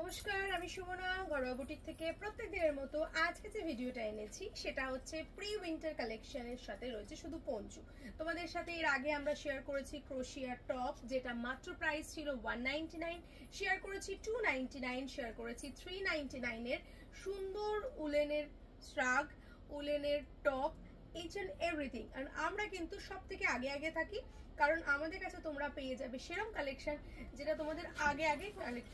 নমস্কার, আমি সুমনা ঘরোয়া বুটিক থেকে প্রত্যেকদিনের মতো আজকে যে ভিডিওটা এনেছি সেটা হচ্ছে প্রি উইন্টার কালেকশনের সাথে রয়েছে শুধু পঞ্চু। তোমাদের সাথে এর আগে আমরা শেয়ার করেছি ক্রোশিয়ার টপ, যেটা মাত্র প্রাইস ছিল 199, শেয়ার করেছি 299, শেয়ার করেছি 399 এর সুন্দর উলেনের শ্রাগ, উলেনের টপ, ইচ এন্ড এভরিথিং। আর আমরা কিন্তু সব থেকে আগে আগে থাকি, কারণ আমাদের কাছে তোমরা পেয়ে যাবে সেরকম কালেকশন যেটা তোমাদের আগে আগে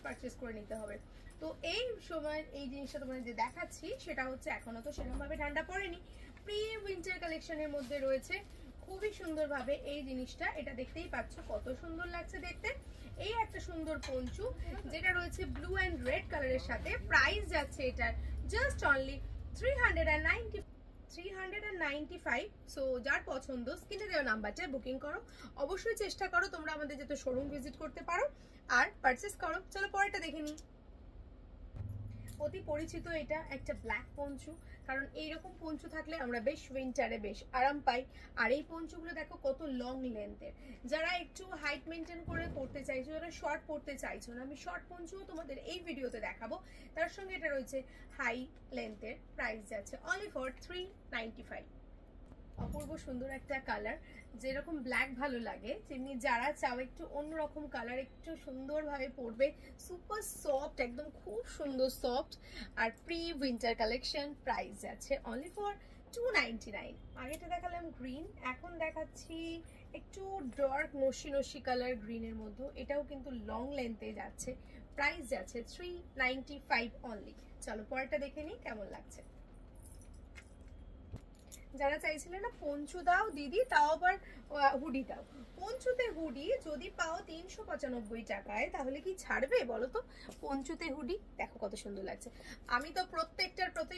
পারচেস করে নিতে হবে। তো এই সময় এই জিনিসটা তোমাদের যে দেখাচ্ছি সেটা হচ্ছে এখনো তো সেরকমভাবে ঠান্ডা পড়েনি, প্রি উইন্টার কালেকশনের মধ্যে রয়েছে খুবই সুন্দরভাবে এই জিনিসটা। এটা দেখতেই পাচ্ছ কত সুন্দর লাগছে দেখতে। এই একটা সুন্দর পঞ্চু যেটা রয়েছে ব্লু অ্যান্ড রেড কালারের সাথে। প্রাইস যাচ্ছে এটার জাস্ট অনলি 395। সো যার পছন্দ স্ক্রিনে দেওয়া নাম্বারটা বুকিং করো। অবশ্যই চেষ্টা করো তোমরা আমাদের যাতে শোরুম ভিজিট করতে পারো আর পারচেস করো। চলো পরেরটা দেখে নিই। অতি পরিচিত এটা একটা ব্ল্যাক পঞ্চু, কারণ এইরকম পঞ্চু থাকলে আমরা বেশ উইন্টারে বেশ আরাম পাই। আর এই পঞ্চুগুলো দেখো কত লং লেন্থের। যারা একটু হাইট মেনটেন করে পড়তে চাইছো, যারা শর্ট পড়তে চাইছো না, আমি শর্ট পঞ্চুও তোমাদের এই ভিডিওতে দেখাবো। তার সঙ্গে এটা রয়েছে হাই লেন্থের। প্রাইস যাচ্ছে অনলি ফর 395। অপূর্ব সুন্দর একটা কালার, যেরকম ব্ল্যাক ভালো লাগে তেমনি যারা চাও একটু অন্যরকম কালার একটু সুন্দরভাবে পরবে, সুপার সফট, একদম খুব সুন্দর সফট আর প্রি উইন্টার কালেকশন। প্রাইস আছে অনলি ফর 299। আগেটা দেখালাম গ্রিন, এখন দেখাচ্ছি একটু ডার্ক নসি নসি কালার গ্রিনের মধ্যে। এটাও কিন্তু লং লেন্থে যাচ্ছে। প্রাইস যাচ্ছে 395 অনলি। চলো পরেরটা দেখে নিই কেমন লাগছে। যারা চাইছিলেন না পঞ্চু দাও দিদি, তাও আবার হুডি দাও, পঞ্চুতে হুডি যদি পাও 395 টাকায় তাহলে কি ছাড়বে বলো তো? পঞ্চুতে হুডি দেখো কত সুন্দর লাগছে। আমি তো প্রত্যেকটার প্রতি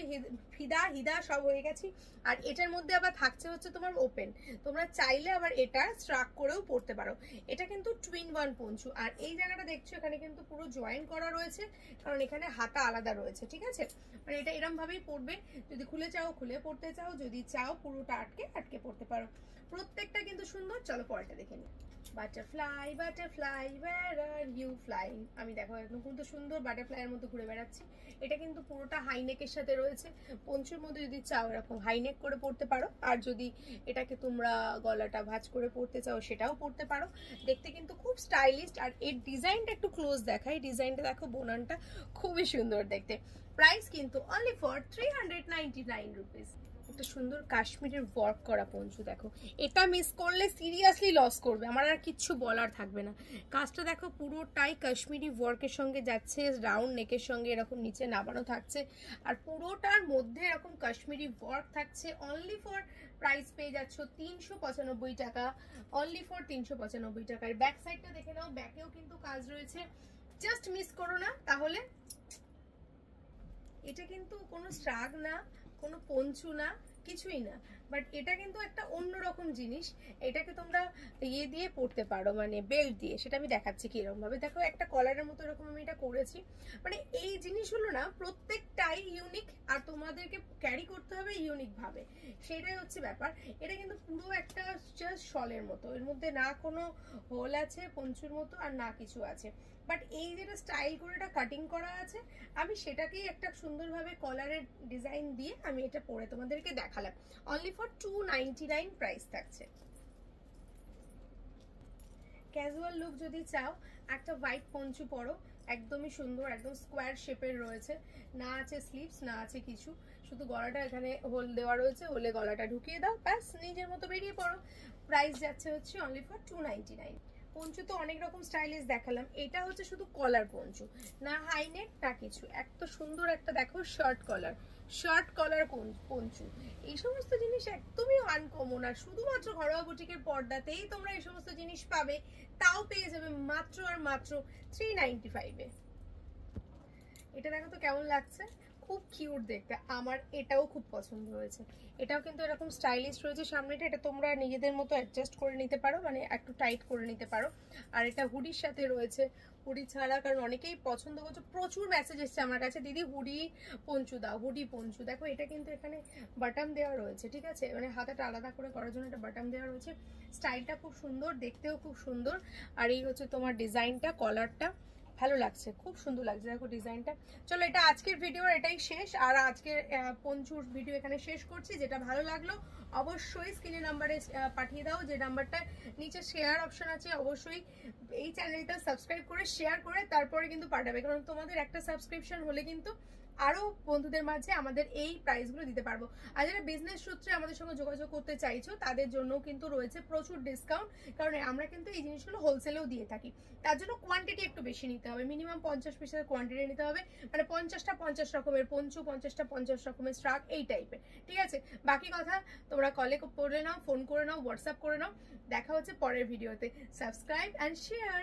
ফিদা হিদা সব হয়ে গেছি। আর এটার মধ্যে আবার থাকছে হচ্ছে তোমার ওপেন, তোমরা চাইলে আবার এটা স্ট্রাক করেও পড়তে পারো। এটা কিন্তু টুইন ওয়ান পঞ্চু। আর এই জায়গাটা দেখছো এখানে কিন্তু পুরো জয়েন করা রয়েছে, কারণ এখানে হাতা আলাদা রয়েছে, ঠিক আছে? মানে এটা এরম ভাবেই পড়বে, যদি খুলে চাও খুলে পড়তে চাও, যদি চাও পুরোটা আটকে আটকে পড়তে পারো। প্রত্যেকটা কিন্তু সুন্দর। চলো পরেরটা দেখে নিই। Butterfly butterfly where are you flying. আমি দেখো একদম কিন্তু সুন্দর বাটারফ্লাইয়ের মতো ঘুরে বেড়াচ্ছি। এটা কিন্তু পুরোটা হাইনেকের সাথে রয়েছে। পঞ্চুর মধ্যে যদি চাও এরকম হাইনেক করে পড়তে পারো, আর যদি এটাকে তোমরা গলাটা ভাঁজ করে পড়তে চাও সেটাও পড়তে পারো। দেখতে কিন্তু খুব স্টাইলিশ। আর এর ডিজাইনটা একটু ক্লোজ দেখাই, ডিজাইনটা দেখো, বোনানটা খুবই সুন্দর দেখতে। প্রাইস কিন্তু অনলি ফর 399 রুপিস। একটা সুন্দর কাশ্মীরের ওয়ার্ক করা পঞ্চু দেখো, এটা মিস করলে সিরিয়াসলি লস করবে, আমার আর কিচ্ছু বলার থাকবে না। কাজটা দেখো পুরোটাই কাশ্মীরি ওয়ার্কের সঙ্গে যাচ্ছে, রাউন্ড নেকের সঙ্গে এরকম নিচে নামানো থাকছে, আর পুরোটার মধ্যে এরকম কাশ্মীরি ওয়ার্ক থাকছে। অনলি ফর প্রাইস পেয়ে যাচ্ছ 395 টাকা, অনলি ফর 395 টাকার। ব্যাক সাইডটা দেখে নাও, ব্যাকেও কিন্তু কাজ রয়েছে, জাস্ট মিস করো না তাহলে। এটা কিন্তু কোনো শ্রাগ না, কোনো পঞ্চু না, কিছুই না, বাট এটা কিন্তু একটা অন্যরকম জিনিস। এটাকে তোমরা ইয়ে দিয়ে পড়তে পারো, মানে বেল্ট দিয়ে। সেটা আমি দেখাচ্ছি কিরকম ভাবে। দেখো একটা কলারের মতো এরকম আমি এটা করেছি। মানে এই জিনিসগুলো না প্রত্যেকটাই ইউনিক, আর তোমাদেরকে ক্যারি করতে হবে ইউনিক ভাবে, সেটাই হচ্ছে ব্যাপার। এটা কিন্তু পুরো একটা জাস্ট শলের মতো, এর মধ্যে না কোনো হোল আছে পঞ্চুর মতো আর না কিছু আছে, বাট এই যেটা স্টাইল করে এটা কাটিং করা আছে, আমি সেটাকেই একটা সুন্দরভাবে কলারের ডিজাইন দিয়ে আমি এটা পরে তোমাদেরকে দেখালাম। অনলি ফর 299 প্রাইস থাকছে। ক্যাজুয়াল লুক যদি চাও, একটা হোয়াইট পঞ্চু পরো, একদমই সুন্দর, একদম স্কোয়ার শেপের রয়েছে, না আছে স্লিভস না আছে কিছু, শুধু গলাটা এখানে হোল দেওয়া রয়েছে, হোলে গলাটা ঢুকিয়ে দাও, ব্যাস নিজের মতো বেরিয়ে পড়ো। প্রাইস যাচ্ছে হচ্ছে অনলি ফর 299। পঞ্চু তো অনেক রকম স্টাইলিশ দেখালাম, এটা হচ্ছে শুধু কলার পঞ্চু, না হাইনেক না কিছু। এত সুন্দর একটা দেখো শর্ট কলার পঞ্চু। এই সমস্ত জিনিস একদমই আনকমন, আর শুধুমাত্র ঘরোয়া বুটিকের পর্দাতেই তোমরা এই সমস্ত জিনিস পাবে, তাও পেয়ে যাবে মাত্র আর মাত্র 395 এ। এটা দেখো তো কেমন লাগছে, খুব কিউট দেখতে, আমার এটাও খুব পছন্দ হয়েছে। এটাও কিন্তু এরকম স্টাইলিশ রয়েছে সামনেটা, এটা তোমরা নিজেদের মতো অ্যাডজাস্ট করে নিতে পারো, মানে একটু টাইট করে নিতে পারো। আর এটা হুডির সাথে রয়েছে, হুডি ছাড়া, কারণ অনেকেই পছন্দ করছে, প্রচুর মেসেজ এসছে আমার কাছে, দিদি হুডি পঞ্চু দাও, হুডি পঞ্চু। দেখো এটা কিন্তু এখানে বাটন দেওয়া রয়েছে, ঠিক আছে, মানে হাতাটা আলাদা করে করার জন্য একটা বাটন দেওয়া রয়েছে। স্টাইলটা খুব সুন্দর, দেখতেও খুব সুন্দর। আর এই হচ্ছে তোমার ডিজাইনটা, কলারটা ভালো লাগছে, খুব সুন্দর লাগছে দেখো ডিজাইনটা। চলো এটা আজকের ভিডিওর এটাই শেষ, আর আজকের পঞ্চুর ভিডিও এখানে শেষ করছি। যেটা ভালো লাগলো অবশ্যই স্ক্রিনে নাম্বারে পাঠিয়ে দাও, যে নাম্বারটা নিচে শেয়ার অপশন আছে। অবশ্যই এই চ্যানেলটা সাবস্ক্রাইব করে শেয়ার করে তারপরে কিন্তু পাঠাবে, কারণ তোমাদের একটা সাবস্ক্রিপশন হলে কিন্তু আরো বন্ধুদের মাঝে আমাদের এই প্রাইসগুলো দিতে পারবো। আর যারা বিজনেস সূত্রে আমাদের সঙ্গে যোগাযোগ করতে চাইছো তাদের জন্য কিন্তু রয়েছে প্রচুর ডিসকাউন্ট, কারণ আমরা কিন্তু এই জিনিসগুলো হোলসেলেও দিয়ে থাকি। তার জন্য কোয়ান্টিটি একটু বেশি নিতে হবে, মিনিমাম 50 পিসের কোয়ান্টিটি নিতে হবে, মানে 50টা 50 রকমের পঞ্চু, 50টা 50 রকমের স্ট্রাক, এই টাইপের। ঠিক আছে, বাকি কথা তোমরা কলে করে নাও, ফোন করে নাও, হোয়াটসঅ্যাপ করে নাও। দেখা হচ্ছে পরের ভিডিওতে। Subscribe and share.